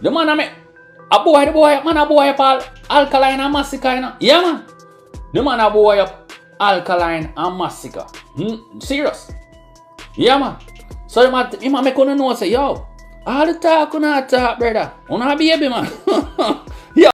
The man I make the boy, man a boy up all alkaline and Masicka, you know. Yeah man. The man a boy up alkaline and Masicka. Serious. Yeah man. So he might make you know say, yo, all the talk you not talk, brother. On a baby man. Yeah.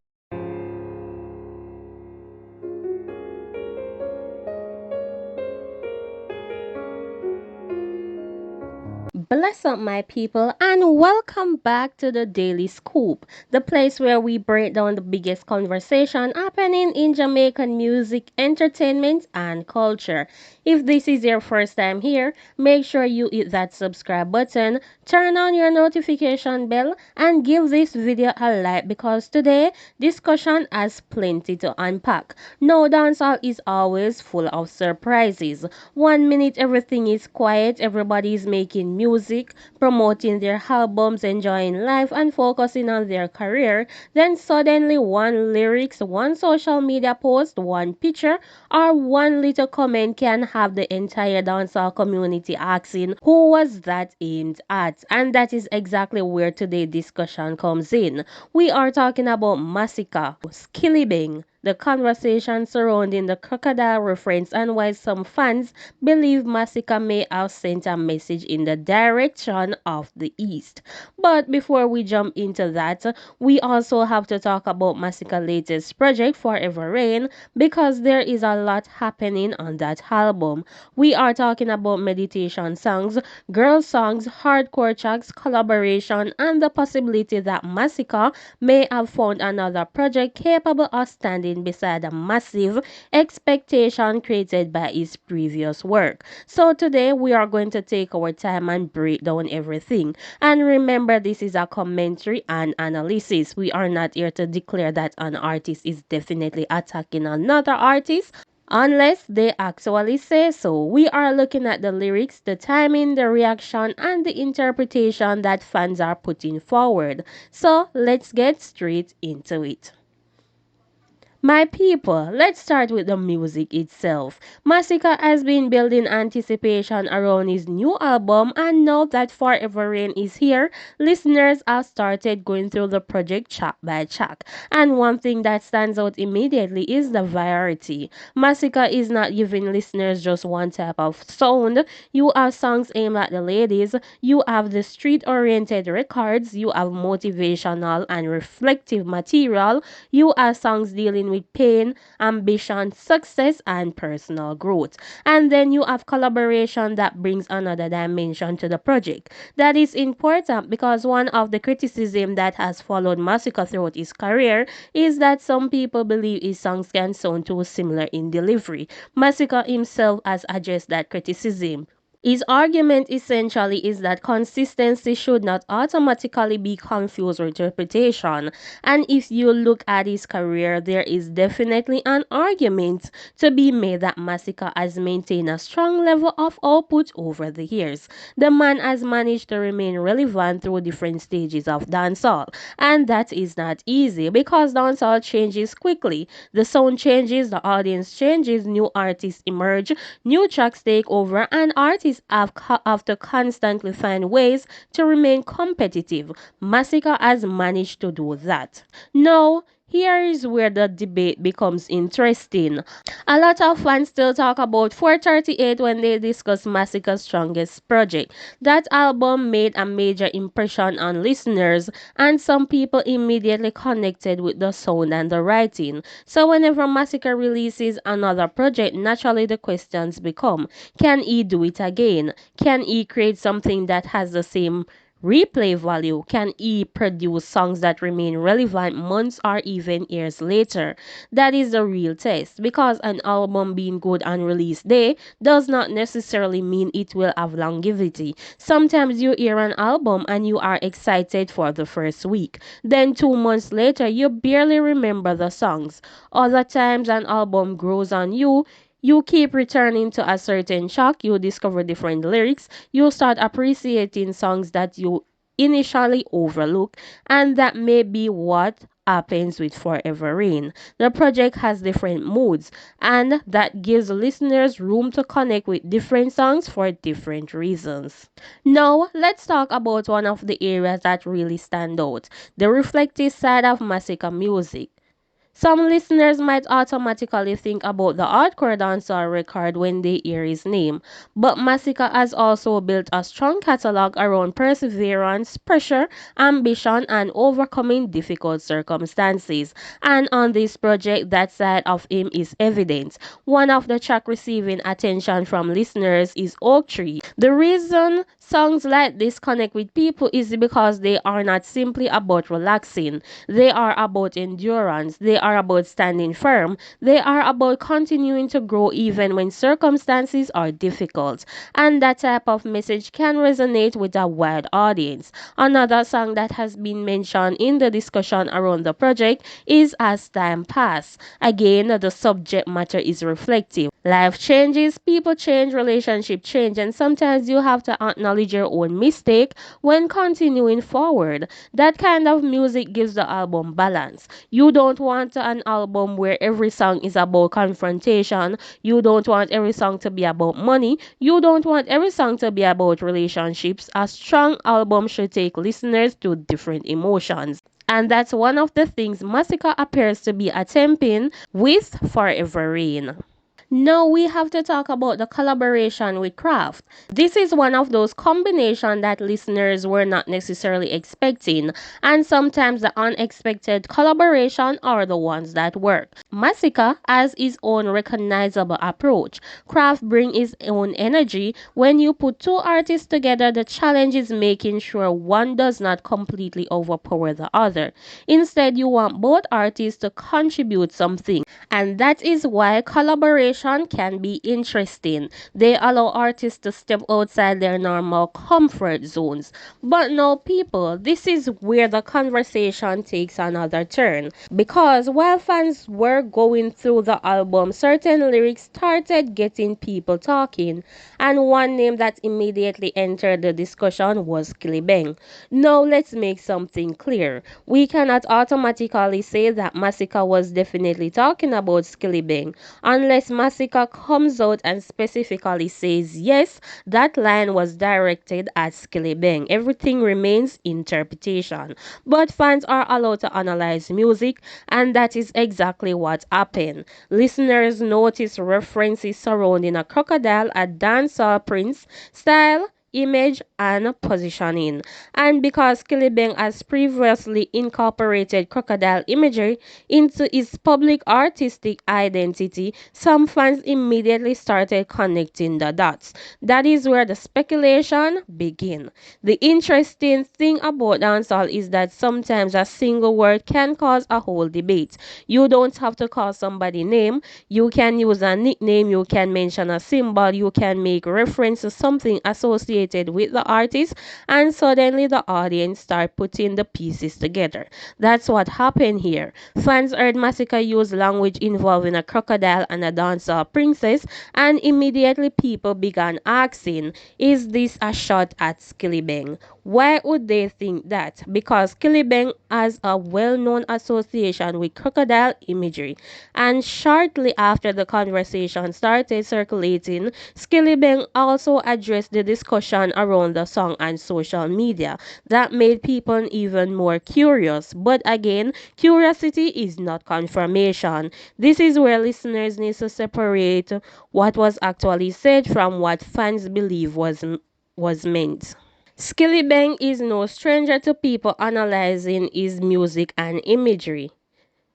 Bless up, my people, and welcome back to the Daily Scoop, the place where we break down the biggest conversation happening in Jamaican music, entertainment, and culture. If this is your first time here, make sure you hit that subscribe button, turn on your notification bell, and give this video a like because today discussion has plenty to unpack. No dancehall is always full of surprises. 1 minute everything is quiet, everybody is making music, promoting their albums, enjoying life, and focusing on their career. Then suddenly, one lyrics, one social media post, one picture, or one little comment can have the entire dancehall community asking who was that aimed at. And that is exactly where today's discussion comes in. We are talking about Masicka, Skillibeng, the conversation surrounding the crocodile reference and why some fans believe Masicka may have sent a message in the direction of the East. But before we jump into that, we also have to talk about Masicka's latest project, Forever Rain, because there is a lot happening on that album. We are talking about meditation songs, girl songs, hardcore tracks, collaboration, and the possibility that Masicka may have found another project capable of standing beside the massive expectation created by his previous work. So today we are going to take our time and break down everything. And remember, this is a commentary and analysis. We are not here to declare that an artist is definitely attacking another artist unless they actually say so. We are looking at the lyrics, the timing, the reaction, and the interpretation that fans are putting forward. So let's get straight into it. My people, let's start with the music itself. Masicka has been building anticipation around his new album, and now that Forever Rain is here, listeners have started going through the project track by track. And one thing that stands out immediately is the variety. Masicka is not giving listeners just one type of sound. You have songs aimed at the ladies, you have the street oriented records, you have motivational and reflective material, you have songs dealing with pain, ambition, success, and personal growth. And then you have collaboration that brings another dimension to the project. That is important because one of the criticism that has followed Masicka throughout his career is that some people believe his songs can sound too similar in delivery. Masicka himself has addressed that criticism. His argument essentially is that consistency should not automatically be confused with repetition. And if you look at his career, there is definitely an argument to be made that Masicka has maintained a strong level of output over the years. The man has managed to remain relevant through different stages of dancehall. And that is not easy because dancehall changes quickly. The sound changes, the audience changes, new artists emerge, new tracks take over, and artists have to constantly find ways to remain competitive. Masicka has managed to do that. Now, here is where the debate becomes interesting. A lot of fans still talk about 438 when they discuss Masicka's strongest project. That album made a major impression on listeners, and some people immediately connected with the sound and the writing. So whenever Masicka releases another project, naturally the questions become, can he do it again? Can he create something that has the same replay value? Can he produce songs that remain relevant months or even years later? That is the real test because an album being good on release day does not necessarily mean it will have longevity. Sometimes you hear an album and you are excited for the first week. Then 2 months later, you barely remember the songs. Other times an album grows on you. You keep returning to a certain track, you discover different lyrics, you start appreciating songs that you initially overlook, and that may be what happens with Forever Rain. The project has different moods, and that gives listeners room to connect with different songs for different reasons. Now, let's talk about one of the areas that really stand out, the reflective side of Masicka music. Some listeners might automatically think about the hardcore dancehall record when they hear his name, but Masicka has also built a strong catalog around perseverance, pressure, ambition, and overcoming difficult circumstances. And on this project, that side of him is evident. One of the tracks receiving attention from listeners is Oak Tree. The reason songs like this connect with people is because they are not simply about relaxing. They are about endurance. They are about standing firm. They are about continuing to grow even when circumstances are difficult. And that type of message can resonate with a wide audience. Another song that has been mentioned in the discussion around the project is As Time Pass. Again, the subject matter is reflective. Life changes, people change, relationship change, and sometimes you have to acknowledge your own mistake when continuing forward. That kind of music gives the album balance. You don't want an album where every song is about confrontation. You don't want every song to be about money. You don't want every song to be about relationships. A strong album should take listeners to different emotions. And that's one of the things Masicka appears to be attempting with Forever Rain. Now we have to talk about the collaboration with Kraft. This is one of those combinations that listeners were not necessarily expecting, and sometimes the unexpected collaboration are the ones that work. Masicka has his own recognizable approach. Kraft brings his own energy. When you put two artists together, the challenge is making sure one does not completely overpower the other. Instead, you want both artists to contribute something. And that is why collaboration can be interesting. They allow artists to step outside their normal comfort zones. But no, people, this is where the conversation takes another turn. Because while fans were going through the album, certain lyrics started getting people talking. And one name that immediately entered the discussion was Skillibeng. Now let's make something clear. We cannot automatically say that Masicka was definitely talking about Skillibeng unless Masicka comes out and specifically says yes, that line was directed at Skillibeng. Everything remains interpretation. But fans are allowed to analyze music, and that is exactly what happened. Listeners notice references surrounding a crocodile, a dancehall prince style, image, and positioning. And because Skillibeng has previously incorporated crocodile imagery into his public artistic identity, some fans immediately started connecting the dots. That is where the speculation began. The interesting thing about dancehall is that sometimes a single word can cause a whole debate. You don't have to call somebody name. You can use a nickname, you can mention a symbol, you can make reference to something associated with the artist, and suddenly the audience start putting the pieces together. That's what happened here. Fans heard Masicka use language involving a crocodile and a dancehall princess, and immediately people began asking, is this a shot at Skillibeng? Why would they think that? Because Skillibeng has a well-known association with crocodile imagery. And shortly after the conversation started circulating, Skillibeng also addressed the discussion around the song on social media. That made people even more curious. But again, curiosity is not confirmation. This is where listeners need to separate what was actually said from what fans believe was meant. Skillibeng is no stranger to people analyzing his music and imagery.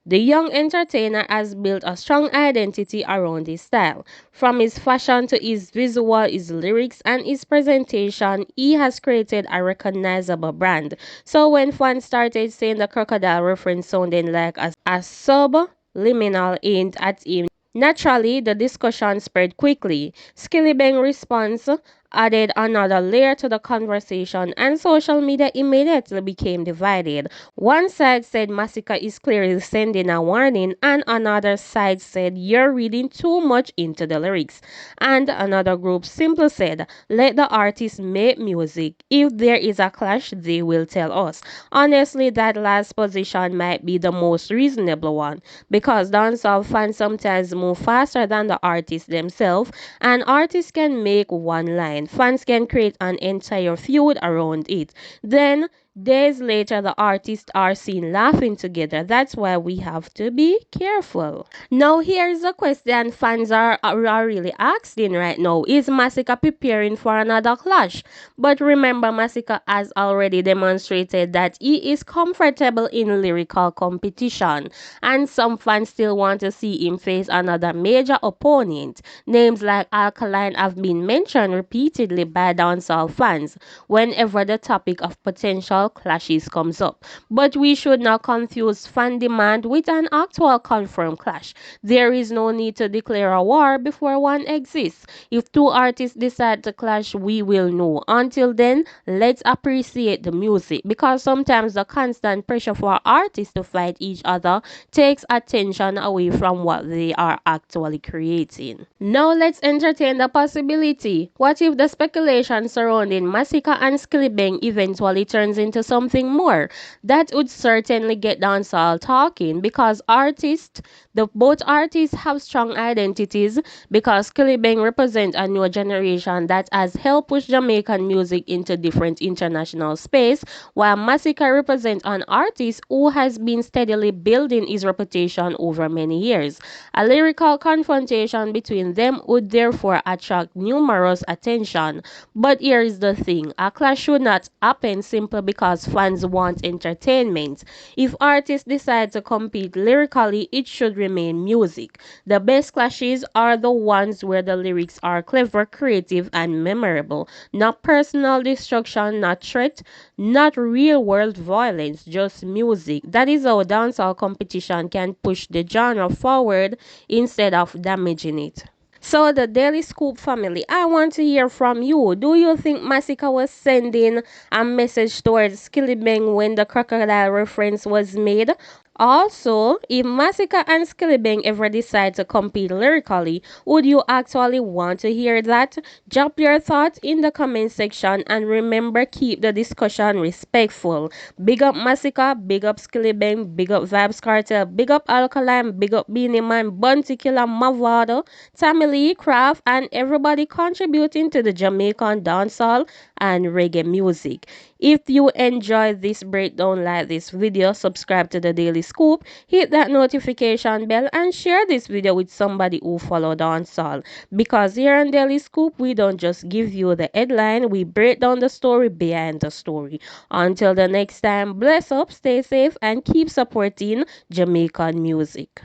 The young entertainer has built a strong identity around his style. From his fashion to his visual, his lyrics, and his presentation, he has created a recognizable brand. So when fans started saying the crocodile reference sounding like a subliminal hint at him, naturally, the discussion spread quickly. Skillibeng responds added another layer to the conversation, and social media immediately became divided. One side said Masicka is clearly sending a warning, and another side said you're reading too much into the lyrics. And another group simply said, let the artists make music. If there is a clash, they will tell us. Honestly, that last position might be the most reasonable one because dancehall fans sometimes move faster than the artists themselves, and artists can make one line. Fans can create an entire feud around it. Then days later, the artists are seen laughing together. That's why we have to be careful. Now, here's a question fans are really asking right now. Is Masicka preparing for another clash? But remember, Masicka has already demonstrated that he is comfortable in lyrical competition, and some fans still want to see him face another major opponent. Names like Alkaline have been mentioned repeatedly by dancehall fans whenever the topic of potential clashes comes up. But we should not confuse fan demand with an actual confirmed clash. There is no need to declare a war before one exists. If two artists decide to clash, we will know. Until then, let's appreciate the music because sometimes the constant pressure for artists to fight each other takes attention away from what they are actually creating. Now let's entertain the possibility. What if the speculation surrounding Masicka and Skillibeng eventually turns into something more? That would certainly get dancehall talking because both artists have strong identities because Skillibeng represents a new generation that has helped push Jamaican music into different international space, while Masicka represents an artist who has been steadily building his reputation over many years. A lyrical confrontation between them would therefore attract numerous attention. But here is the thing, a clash should not happen simply because fans want entertainment. If artists decide to compete lyrically, it should remain music. The best clashes are the ones where the lyrics are clever, creative, and memorable. Not personal destruction, not threat, not real-world violence, just music. That is how dancehall competition can push the genre forward instead of damaging it. So the Daily Scoop family, I want to hear from you. Do you think Masicka was sending a message towards Skillibeng when the crocodile reference was made? Also, if Masicka and Skillibeng ever decide to compete lyrically, would you actually want to hear that? Drop your thoughts in the comment section and remember keep the discussion respectful. Big up Masicka, big up Skillibeng, big up Vibes Cartel, big up Alkaline, big up Beanie Man, Bounty Killer, Mavado, Tammy Craft, and everybody contributing to the Jamaican dancehall and reggae music. If you enjoyed this breakdown, like this video, subscribe to the Daily Scoop, hit that notification bell, and share this video with somebody who follow dancehall. Because here on Daily Scoop, we don't just give you the headline, we break down the story behind the story. Until the next time, bless up, stay safe, and keep supporting Jamaican music.